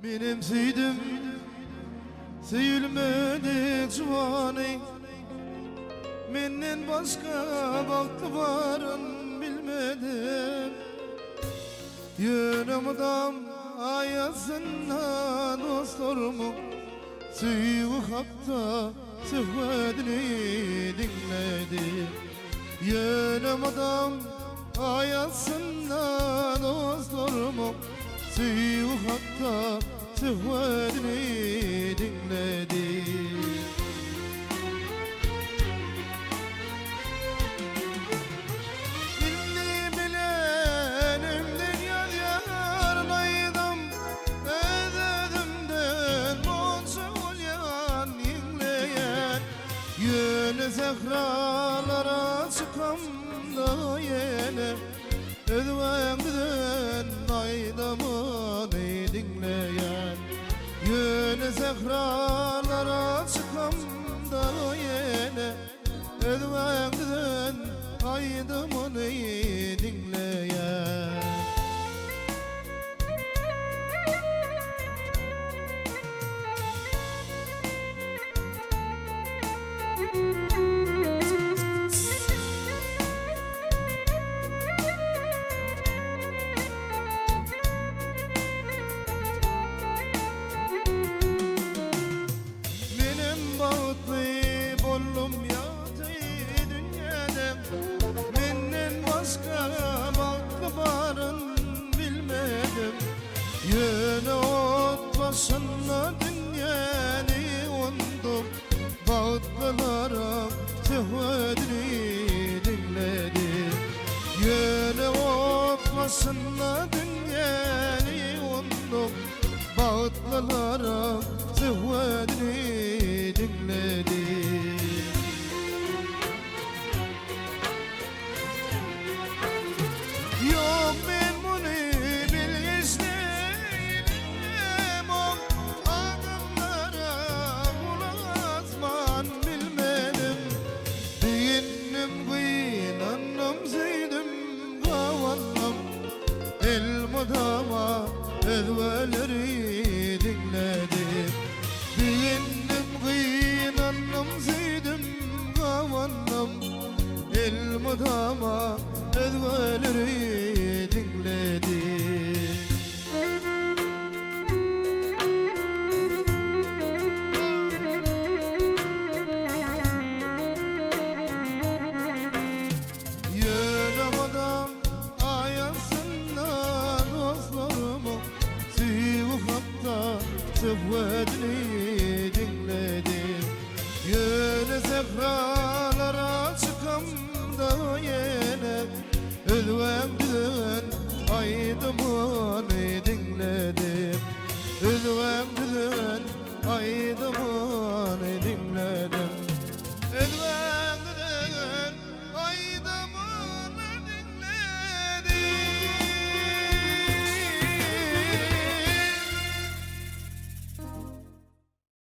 Benim seydim seyilmedi cuvani, menden başka baktı varın bilmedim. Yönümdam ayasına dostlarımı Süyü hakta sıhvedini dinledim. Yönümdam ayasına dostlarımı Süyü hakta sıhvedini dinledim. Zehralara çıkam da yine Ödvengden aydamın dinleyen. Yine zehralara çıkam da yine Ödvengden aydamın dinleyen. Yine ot başına dünyani ondum, bağıtlılara tevhidini dinledim. Yine ot başına dünyani ondum, bağıtlılara tevhidini dinledim. Yok ben bunu Elmadama evveleri dinledim. Biyindim kıynanım zeydim kavanım. Elmadama evveleri dinledim. Yönemadan tevhidini dinledim. Yine zehralara çıkam da yine Ölvemden aydımını dinledim. Ölvemden aydımını dinledim.